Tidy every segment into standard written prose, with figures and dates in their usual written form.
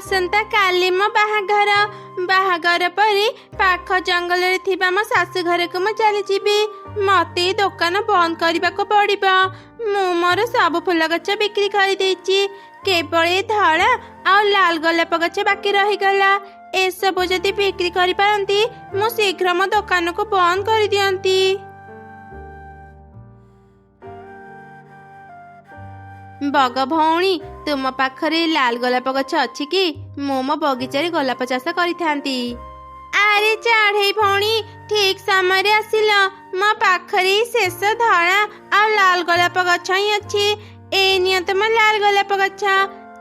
आसंता काली मो बाहाघर बाहाघर परी पाख जंगल रे थिबा मो सासु घर को मो चली जीबी। मते दुकान बंद करबा को पड़िबो। मु मोर सब फूल गछ बिक्री कर देछि। केवल धड़ा आ लाल गोलाप गछ बाकी रही गला। ए सब जदि बिक्री करि पारंती मु शीघ्र मो दुकान को बंद कर दियंती। बग भौणी तुम पाखरे लाल गोलाप गछ अछि कि? मो मो बगीचारे गोलाप चाष करिथांती। अरे चढ़ई भौणी ठीक समय आसिल। मो पाखरे शेष धड़ा आ लाल गोलाप गछ ही अछि। ए नियत मो लाल गोलाप गछ।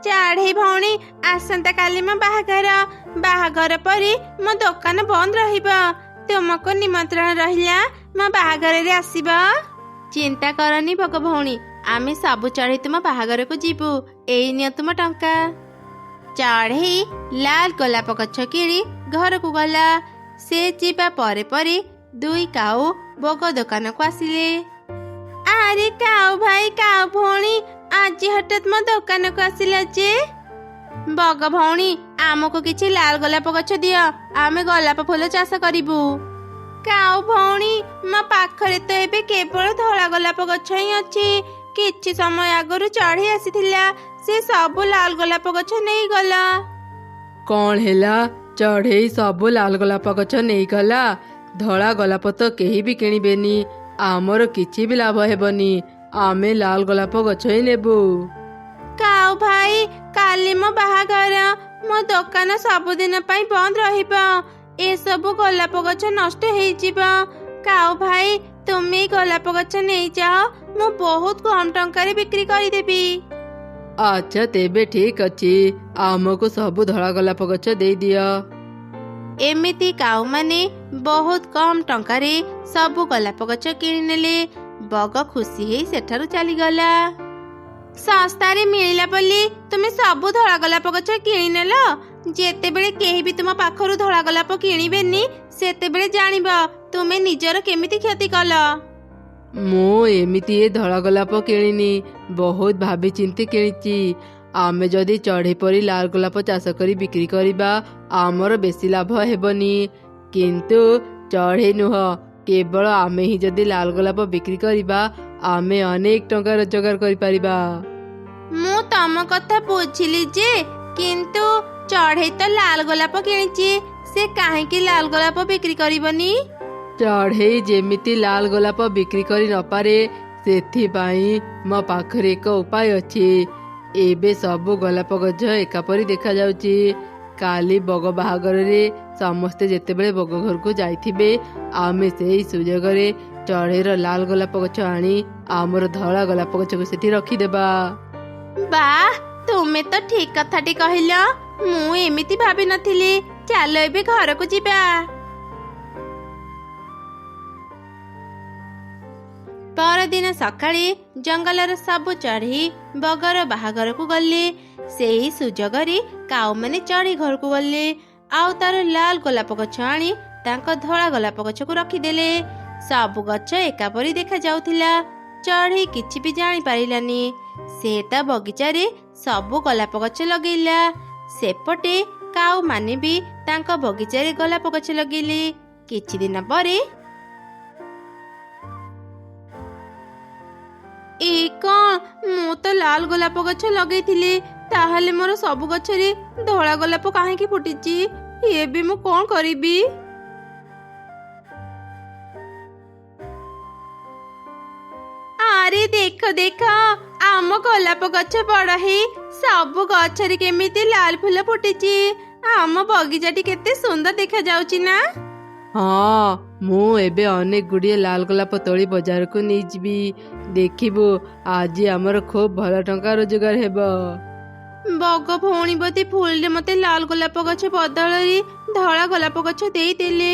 चढ़ई भौणी आसंता काली मो बाहाघर परी मो दुकान बंद रहिबो। तुमको निमंत्रण रहिला मो बाहाघर रे आसीबो। चिंता करनी बग भौणी आमे सबु चढ़ई तुम बाहाघर को जीवु। एई निय तुम टंका। चढ़ई लाल गोलाप गछ किणी घर को गला। से जीवा परे परे दुई काऊ बग दुकान को आसिले। अरे काऊ भाई काऊ भौणी आज हठात मो दुकान को आसिला जे? बग भौणी आमको किछि लाल गोलाप गछ दियो आमे गोलाप फूल चाष करिबु। काऊ भौणी मो पाखरे तो एबे केवल धला गोलाप गछ ही अछि। किछि समय आगरु चढ़ी आसीथिला से सब लाल गोलाप गछ नहीं गला। कौन हेला? चढ़ई सब लाल गोलाप गछ नहीं गला? धड़ा गोलाप तो केही भी किणिबेनी। आमर किछि भी लाभ हेबनी। आमे लाल गोलाप गछ ही नेबु। काऊ भाई काली मो बाहाघर मो दुकान सब दिन पई बंद रहिबो। ए सब गोलाप गछ नष्ट हेइ जिवो। काऊ भाई तुमे गोलाप गछ नहीं जाओ मु बहुत कम टंका रे बिक्री करि देबी। अच्छा तेबे ठीक अछि। आमको सब धड़ा गोलाप गछ दे दियो। एमिति काऊ माने बहुत कम टंका रे सब गोलाप गछ किनि नेले। बग खुशी हेई सेठारु चली गला। सस्ता रे मिलिला बोली तुमे सब धड़ा गोलाप गछ किनि नेलो। जेतेबेले केही भी तुम पाखरु धड़ा गोलाप किणिबेनी सेतेबेले जानिबो तुमे निजर केमिति क्षति कल। मु एमिति ए धड़ा गोलाप किणिनी बहुत भाबी चिंती किणिची। आमे जदि चढ़ई परी लाल गोलाप चाष करी बिक्री करिबा आमर बेसी लाभ हेबनी। किंतु चढ़ई नुह केवल आमे ही जदि लाल गोलाप बिक्री करिबा आमे अनेक टंका रोजगार करि परिबा। मु तम कथा बुझिली जे किंतु चढ़ई तो लाल गोलाप किणिची से काहे कि लाल गोलाप बिक्री करिबनी? चढ़ई जेमिति लाल गोलाप बिक्री करी न पारे सेथिपाई मो पाखरे एक उपाय अछि। एबे सब गोलाप गछ एकापरी देखा जाउची। काली बग बाहाघर रे समस्ते जेतेबेले बग घर को जाइथिबे आमे सेही सुजोग रे चढ़ईर लाल गोलाप गछ आनी आमर धड़ा गोलाप गछ को सेठी रखी देबा। वाह तुमे तो ठीक कथाटी कहिल। मु एमिति भाबी नथिली। चलो एबे घर को जिबा। परदिन सकाळे जंगलर सब चढ़ी बगर बाहाघर को गले। सेही सुजोग रे काऊ माने चढ़ी घर को गले आउ तार लाल गोलाप गछ आनी तांको धड़ा गोलाप गछ को रखिदेले। सब गछ एकापरी देखा जाउथिला। चढ़ी किछि भी जानी पारिलानी। से ता बगीचा रे सब गोलाप गछ लगैला। सेपटे काऊ माने भी तांको बगीचा रे गोलाप गछ लगैले। किछि दिन परे ए कौन मु तो लाल गोलाप गछ लगैथिली ताहले मोर सब गछ रे धड़ा गोलाप काहे की फुटिची? ये भी मु कौन करिबी? अरे देखो देखो आम गोलाप गछ बड़ है सब गछ रे केमिति लाल फूल फुटिची। आम बगीचाटी केते सुंदर देखा जाउची ना? हाँ मु एबे अनेक गुड़िए लाल गोलाप तोली बाजार को नहीं जीबी। देखिबु आज हमर खूब भल टंका रोजगार हेबो। बग भौणी बती फूल मते लाल गोलाप गछ बदल रे धड़ा गोलाप गछ देई देले।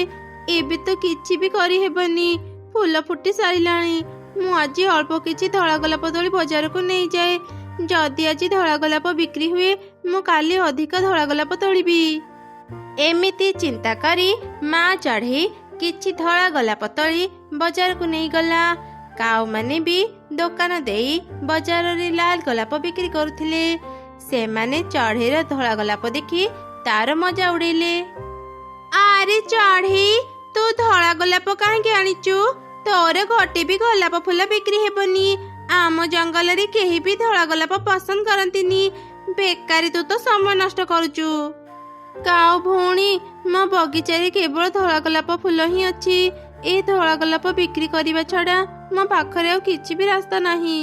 एबे तो किछि भी करी हेबनी। फूल फुटी सारिलाणी। मु आज अल्प किछि धड़ा गोलाप तोली बाजार को नहीं जाए। जदि आज धड़ा गोलाप बिक्री हुए मु काली अधिक धड़ा गोलाप तोलिबी। एमिति चिंता करी माँ चढ़ी किछि धड़ा गोलाप तोली बाजार को नहीं गला। काऊ माने भी दुकान देई बाजार रे लाल गोलाप बिक्री करुथिले। ସେମାନେ ଚଢ଼େଇର ଧଳା ଗୋଲାପ ଦେଖି ତାର ମଜା ଉଡେଇଲେ। ଆରେ ଚଢ଼େଇ, ତୁ ଧଳା ଗୋଲାପ କାହିଁକି ଆଣିଛୁ? ତୋର ଗୋଟେ ବି ଗୋଲାପ ଫୁଲ ବିକ୍ରି ହେବନି। ଆମ ଜଙ୍ଗଲରେ କେହି ବି ଧଳା ଗୋଲାପ ପସନ୍ଦ କରନ୍ତିନି। ବେକାରୀ ତୁ ତ ସମୟ ନଷ୍ଟ କରୁଛୁ। କାଉ ଭଉଣୀ, ମୋ ବଗିଚାରେ କେବଳ ଧଳା ଗୋଲାପ ଫୁଲ ହିଁ ଅଛି। ଏ ଧଳା ଗୋଲାପ ବିକ୍ରି କରିବା ଛଡା ମୋ ପାଖରେ ଆଉ କିଛି ବି ରାସ୍ତା ନାହିଁ।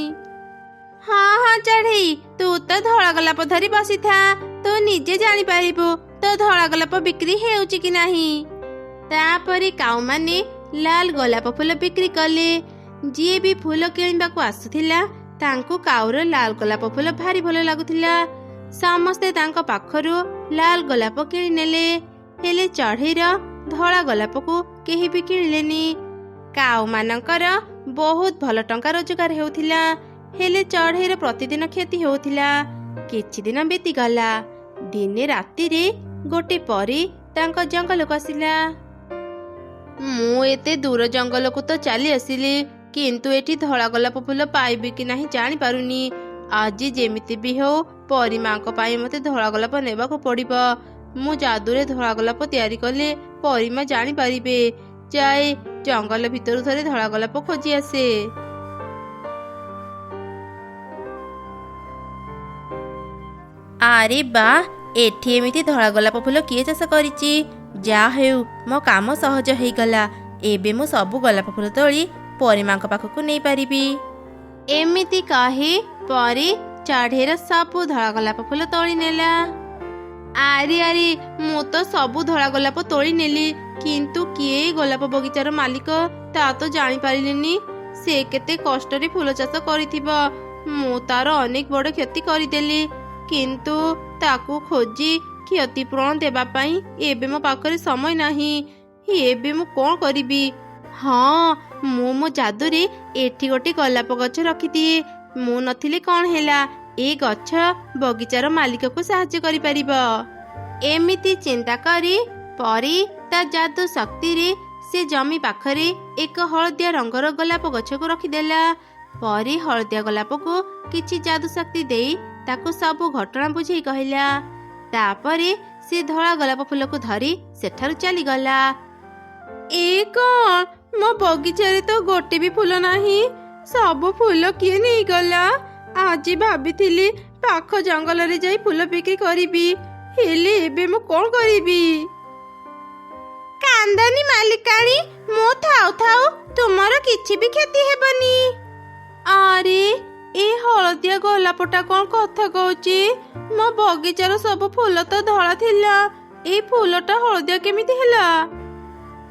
ହଁ ହଁ ଚଢ଼େଇ, ତୁ ତ ଧଳା ଗୋଲାପ ଧରି ବସିଥା। ତୁ ନିଜେ ଜାଣିପାରିବୁ ତ ଧଳା ଗୋଲାପ ବିକ୍ରି ହେଉଛି କି ନାହିଁ। ତାପରେ କାଉମାନେ ଲାଲ ଗୋଲାପ ଫୁଲ ବିକ୍ରି କଲେ। ଯିଏ ବି ଫୁଲ କିଣିବାକୁ ଆସୁଥିଲା ତାଙ୍କୁ କାଉର ଲାଲ ଗୋଲାପ ଫୁଲ ଭାରି ଭଲ ଲାଗୁଥିଲା। ସମସ୍ତେ ତାଙ୍କ ପାଖରୁ ଲାଲ ଗୋଲାପ କିଣି ନେଲେ। ହେଲେ ଚଢ଼େଇର ଧଳା ଗୋଲାପକୁ କେହି ବି କିଣିଲେନି। କାଉ ମାନଙ୍କର ବହୁତ ଭଲ ଟଙ୍କା ରୋଜଗାର ହେଉଥିଲା। ହେଲେ ଚଢ଼େଇର ପ୍ରତିଦିନ କ୍ଷତି ହେଉଥିଲା। କିଛି ଦିନ ବିତିଗଲା। ଦିନେ ରାତିରେ ଗୋଟେ ପରୀ ତାଙ୍କ ଜଙ୍ଗଲକୁ ଆସିଲା। ମୁଁ ଏତେ ଦୂର ଜଙ୍ଗଲକୁ ତ ଚାଲି ଆସିଲି, କିନ୍ତୁ ଏଠି ଧଳା ଗୋଲାପ ଫୁଲ ପାଇବି କି ନାହିଁ ଜାଣିପାରୁନି। ଆଜି ଯେମିତି ବି ହଉ ପରୀ ମାଙ୍କ ପାଇଁ ମତେ ଧଳା ଗୋଲାପ ନେବାକୁ ପଡିବ। ମୁଁ ଯାଦୁରେ ଧଳା ଗୋଲାପ ତିଆରି କଲେ ପରୀ ମା ଜାଣିପାରିବେ। ଯାଏ ଜଙ୍ଗଲ ଭିତରୁ ଥରେ ଧଳା ଗୋଲାପ ଖୋଜି ଆସେ। ଆରେ ବା, ଏଠି ଏମିତି ଧଳା ଗୋଲାପ ଫୁଲ କିଏ ଚାଷ କରିଛି? ଯାହା ହେଉ ମୋ କାମ ସହଜ ହେଇଗଲା। ଏବେ ମୁଁ ସବୁ ଗୋଲାପ ଫୁଲ ତୋଳି ପରୀ ମାଙ୍କ ପାଖକୁ ନେଇପାରିବି। ଏମିତି କହି ପରୀ ଚଢ଼େଇର ସବୁ ଧଳା ଗୋଲାପ ଫୁଲ ତୋଳି ନେଲା। ଆରେ ଆରେ, ମୁଁ ତ ସବୁ ଧଳା ଗୋଲାପ ତୋଳି ନେଲି, କିନ୍ତୁ କିଏ ଗୋଲାପ ବଗିଚାର ମାଲିକ ତା ତ ଜାଣିପାରିଲିନି। ସେ କେତେ କଷ୍ଟରେ ଫୁଲ ଚାଷ କରିଥିବ। ମୁଁ ତାର ଅନେକ ବଡ଼ କ୍ଷତି କରିଦେଲି, କିନ୍ତୁ ତାକୁ ଖୋଜି କ୍ଷତିପୂରଣ ଦେବା ପାଇଁ ଏବେ ମୋ ପାଖରେ ସମୟ ନାହିଁ। ଏବେ ମୁଁ କ'ଣ କରିବି? ହଁ, ମୁଁ ମୋ ଯାଦୁରେ ଏଠି ଗୋଟେ ଗୋଲାପ ଗଛ ରଖିଦିଏ। ମୁଁ ନଥିଲେ କ'ଣ ହେଲା, ଏ ଗଛ ବଗିଚାର ମାଲିକକୁ ସାହାଯ୍ୟ କରିପାରିବ। ଏମିତି ଚିନ୍ତା କରି ପରୀ ତା ଯାଦୁ ଶକ୍ତିରେ ସେ ଜମି ପାଖରେ ଏକ ହଳଦିଆ ରଙ୍ଗର ଗୋଲାପ ଗଛକୁ ରଖିଦେଲା। ପରୀ ହଳଦିଆ ଗୋଲାପକୁ କିଛି ଯାଦୁ ଶକ୍ତି ଦେଇ ତାକୁ ସବୁ ଘଟଣା ବୁଝେଇ କହିଲା। ତାପରେ ସେ ଧଳା ଗୋଲାପ ଫୁଲକୁ ଧରି ସେଠାରୁ ଚାଲିଗଲା। ଏ କ'ଣ, ମୋ ବଗିଚାରେ ତ ଗୋଟେ ବି ଫୁଲ ନାହିଁ। ସବୁ ଫୁଲ କିଏ ନେଇଗଲା? ଆଜି ଭାବିଥିଲି ପାଖ ଜଙ୍ଗଲରେ ଯାଇ ଫୁଲ ବିକ୍ରି କରିବି, ହେଲେ ଏବେ ମୁଁ କ'ଣ କରିବି? କାନ୍ଦନି ମାଲିକାଣୀ, ମୁଁ ଥାଉ ଥାଉ ତୁମର କିଛି ବି କ୍ଷତି ହେବନି। ଆରେ, ଏ ହଳଦିଆ ଗୋଲାପଟା କ'ଣ କଥା କହୁଛି? ମୋ ବଗିଚାର ସବୁ ଫୁଲ ତ ଧଳା ଥିଲା, ଏଇ ଫୁଲଟା ହଳଦିଆ କେମିତି ହେଲା?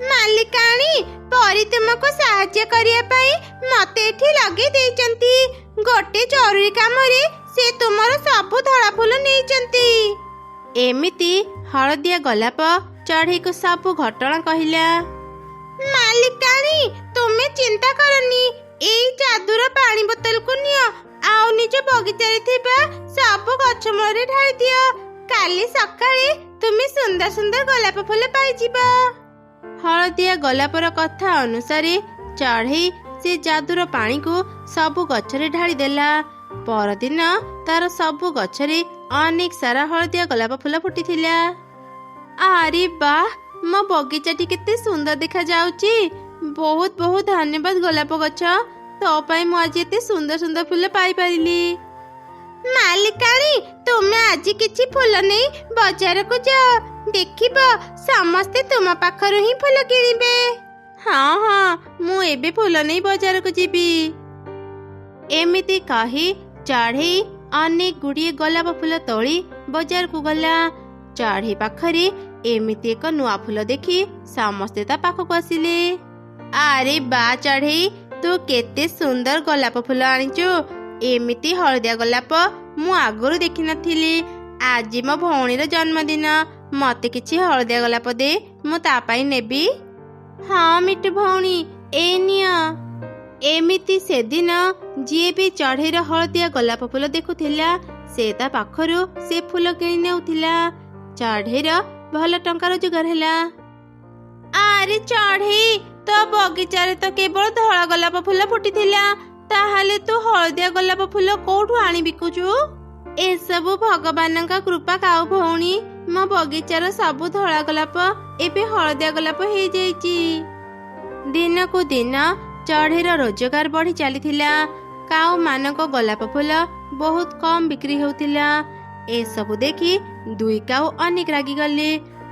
ମାଲିକାଣୀ, ପରୀ ତୁମକୁ ସାହାଯ୍ୟ କରିବା ପାଇଁ ମତେ ଏଠି ଲଗେଇ ଦେଇଛନ୍ତି। ଗୋଟେ ଜରୁରୀ କାମରେ ସେ ତୁମର ସବୁ ଧଳା ଫୁଲ ନେଇଛନ୍ତି। ଏମିତି ହଳଦିଆ ଗୋଲାପ ଚଢ଼େଇକୁ ସବୁ ଘଟଣା କହିଲା। ମାଲିକାଣୀ, ତୁମେ ଚିନ୍ତା କରନି। ଏଇ ଯାଦୁର ପାଣି ବୋତଲକୁ ନିଅ, ଆଉ ନିଜ ବଗିଚାରେ ଥିବା ସବୁ ଗଛ ମୂଳରେ ଢାଳି ଦିଅ। କାଲି ସକାଳେ ତୁମେ ସୁନ୍ଦର ସୁନ୍ଦର ଗୋଲାପ ଫୁଲ ପାଇଯିବ। ହଳଦିଆ ଗୋଲାପର କଥା ଅନୁସାରେ ଚଢ଼େଇ ସେ ଯାଦୁର ପାଣିକୁ ସବୁ ଗଛରେ ଢାଳି ଦେଲା। ପରଦିନ ତାର ସବୁ ଗଛରେ ଅନେକ ସାରା ହଳଦିଆ ଗୋଲାପ ଫୁଲ ଫୁଟିଥିଲା। ଆରେ ବାଃ, ମୋ ବଗିଚାଟି କେତେ ସୁନ୍ଦର ଦେଖାଯାଉଛି। ବହୁତ ବହୁତ ଧନ୍ୟବାଦ ଗୋଲାପ ଗଛ, ତୋ ପାଇଁ ମୁଁ ଆଜି ଏତେ ସୁନ୍ଦର ସୁନ୍ଦର ଫୁଲ ପାଇପାରିଲି। ମାଲିକାଣୀ, ତୁମେ ଆଜି କିଛି ଫୁଲ ନେଇ ବଜାରକୁ ଯାଅ। ଦେଖିବ ସମସ୍ତେ ତୁମ ପାଖରୁ ହିଁ ଫୁଲ କିଣିବେ। ହଁ ହଁ, ମୁଁ ଏବେ ଫୁଲ ନେଇ ବଜାରକୁ ଯିବି। ଏମିତି କହି ଚଢ଼େଇ ଅନେକ ଗୁଡ଼ିଏ ଗୋଲାପ ଫୁଲ ତୋଳି ବଜାରକୁ ଗଲା। ଚଢ଼େଇ ପାଖରେ ଏମିତି ଏକ ନୂଆ ଫୁଲ ଦେଖି ସମସ୍ତେ ତା ପାଖକୁ ଆସିଲେ। ଆରେ ବା ଚଢ଼େଇ, ତୁ କେତେ ସୁନ୍ଦର ଗୋଲାପ ଫୁଲ ଆଣିଛୁ। ଏମିତି ହଳଦିଆ ଗୋଲାପ ମୁଁ ଆଗରୁ ଦେଖିନଥିଲି। ଆଜି ମୋ ଭଉଣୀର ଜନ୍ମଦିନ, ମତେ କିଛି ହଳଦିଆ ଗୋଲାପ ଦେ, ମୁଁ ତା ପାଇଁ ନେବି। ହଁ ମିଟୁ ଭଉଣୀ, ଏ ନିଅ। ଏମିତି ସେଦିନ ଯିଏ ବି ଚଢ଼େଇର ହଳଦିଆ ଗୋଲାପ ଫୁଲ ଦେଖୁଥିଲା ସେ ତା ପାଖରୁ ସେ ଫୁଲ କିଣି ନେଉଥିଲା। ଚଢ଼େଇର ଭଲ ଟଙ୍କା ରୋଜଗାର ହେଲା। ଆରେ ଚଢ଼େଇ, ତୋ ବଗିଚାରେ ତ କେବଳ ଧଳା ଗୋଲାପ ଫୁଲ ଫୁଟିଥିଲା, ତାହେଲେ ତୁ ହଳଦିଆ ଗୋଲାପ ଫୁଲ କୋଉଠୁ ଆଣି ବିକୁଛୁ? ଏସବୁ ଭଗବାନଙ୍କ କୃପା କାଉ ଭଉଣୀ। ମୋ ବଗିଚାର ସବୁ ଧଳା ଗୋଲାପ ଏବେ ହଳଦିଆ ଗୋଲାପ ହେଇଯାଇଛି। ଦିନକୁ ଦିନ ଚଢ଼େଇର ରୋଜଗାର ବଢି ଚାଲିଥିଲା। କାଉ ମାନଙ୍କ ଗୋଲାପ ଫୁଲ ବହୁତ କମ ବିକ୍ରି ହେଉଥିଲା। ଏସବୁ ଦେଖି ଦୁଇ କାଉ ଅନେକ ରାଗିଗଲେ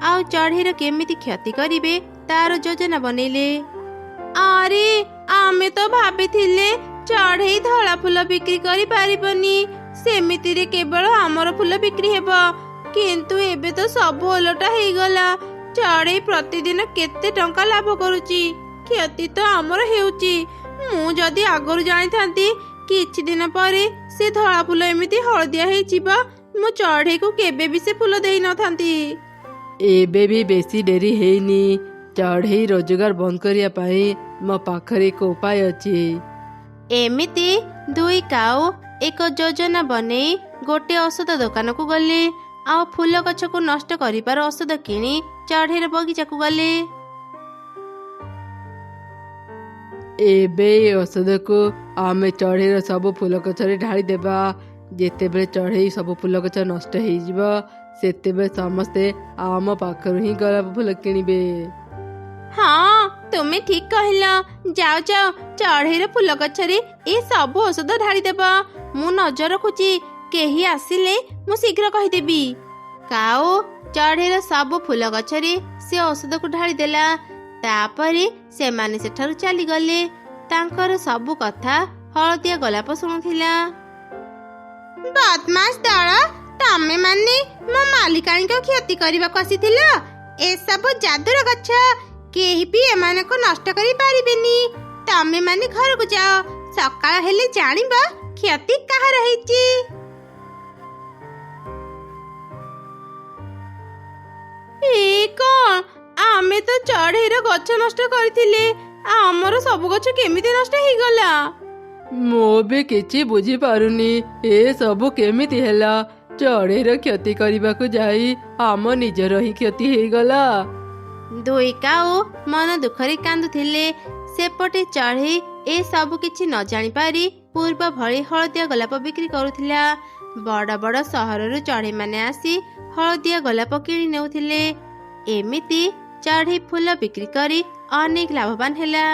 ଆଉ ଚଢ଼େଇର କେମିତି କ୍ଷତି କରିବେ ତାର ଯୋଜନା ବନେଇଲେ। ଆରେ ଆମେ ତ ଭାବିଥିଲେ ଚଢ଼େଇ ଧଳା ଫୁଲ ବିକ୍ରି କରି ପାରିବନି, ସେମିତିରେ କେବଳ ଆମର ଫୁଲ ବିକ୍ରି ହେବ। କିନ୍ତୁ ଏବେ ତ ସବୁ ଓଲଟା ହେଇଗଲା। ଚଢ଼େଇ ପ୍ରତିଦିନ କେତେ ଟଙ୍କା ଲାଭ କରୁଛି, କ୍ଷତି ତ ଆମର ହେଉଛି। ମୁଁ ଯଦି ଆଗରୁ ଜାଣିଥାନ୍ତି କିଛି ଦିନ ପରେ ସେ ଧଳା ଫୁଲ ଏମିତି ହଳଦିଆ ହେଇଯିବ, ମୁଁ ଚଢ଼େଇକୁ କେବେ ବି ସେ ଫୁଲ ଦେଇନଥାନ୍ତି। ଏବେ ବି ବେଶୀ ଡେରି ହେଇନି। ଚଢ଼େଇ ରୋଜଗାର ବନ୍ଦ କରିବା ପାଇଁ ମୋ ପାଖରେ ଏକ ଉପାୟ ଅଛି। ଏମିତି ଦୁଇ କାଉ ଏକ ଯୋଜନା ବନେଇ ଗୋଟେ ଔଷଧ ଦୋକାନକୁ ଗଲେ ଆଉ ଫୁଲ ଗଛକୁ ନଷ୍ଟ କରିବାର ଔଷଧ କିଣି ଚଢ଼େଇର ବଗିଚାକୁ ଗଲେ। ଏବେ ଏ ଔଷଧକୁ ଆମେ ଚଢ଼େଇର ସବୁ ଫୁଲ ଗଛରେ ଢାଳି ଦେବା। ଯେତେବେଳେ ଚଢ଼େଇ ସବୁ ଫୁଲ ଗଛ ନଷ୍ଟ ହେଇଯିବ, ସେତେବେଳେ ସମସ୍ତେ ଆମ ପାଖରୁ ହିଁ ଗୋଲାପ ଫୁଲ କିଣିବେ। ହଁ, ତୁମେ ଠିକ କହିଲ। ଯାଅ ଯାଅ, ଚଢ଼େଇର ଫୁଲ ଗଛରେ ଏ ସବୁ ଔଷଧ ଢାଳିଦେବ। ମୁଁ ନଜର ରଖୁଛି, କେହି ଆସିଲେ ମୁଁ ଶୀଘ୍ର କହିଦେବି। କାଉ ଚଢ଼େଇର ସବୁ ଫୁଲ ଗଛରେ ସେ ଔଷଧକୁ ଢାଳିଦେଲା। ତାପରେ ସେମାନେ ସେଠାରୁ ଚାଲିଗଲେ। ତାଙ୍କର ସବୁ କଥା ହଳଦିଆ ଗୋଲାପ ଶୁଣୁଥିଲା। ବଦମାସ ଦଳ, ତମେ ମାନେ ମୋ ମାଲିକାଣୀଙ୍କ କ୍ଷତି କରିବାକୁ ଆସିଥିଲ। ଏସବୁ ଯାଦୁର ଗଛ, କେହି ବି ଏମାନଙ୍କୁ ନଷ୍ଟ କରି ପାରିବେନି। ତମେ ମାନେ ଘରକୁ ଯାଅ, ସକାଳ ହେଲେ ଜାଣିବ କ୍ଷତି କାହାର ହେଇଛି। କଣ? ଆମେ ତ ଚଢ଼େଇର ଗଛ ନଷ୍ଟ କରିଥିଲେ, ଆମର ସବୁ ଗଛ କେମିତି ନଷ୍ଟ ହେଇଗଲା? ମୁଁ ବି କିଛି ବୁଝିପାରୁନି, ଏ ସବୁ କେମିତି ହେଲା। ଚଢ଼େଇର କ୍ଷତି କରିବାକୁ ଯାଇ ଆମ ନିଜର ହିଁ କ୍ଷତି ହେଇଗଲା। ଦୁଇ କାଉ ମନ ଦୁଃଖରେ କାନ୍ଦୁଥିଲେ। ସେପଟେ ଚଢ଼େଇ ଏ ସବୁ କିଛି ନ ଜାଣିପାରି ପୂର୍ବ ଭଳି ହଳଦିଆ ଗୋଲାପ ବିକ୍ରି କରୁଥିଲା। ବଡ଼ ବଡ଼ ସହରରୁ ଚଢ଼େଇମାନେ ଆସି ହଳଦିଆ ଗୋଲାପ କିଣି ନେଉଥିଲେ। ଏମିତି ଚଢ଼େଇ ଫୁଲ ବିକ୍ରି କରି ଅନେକ ଲାଭବାନ ହେଲା।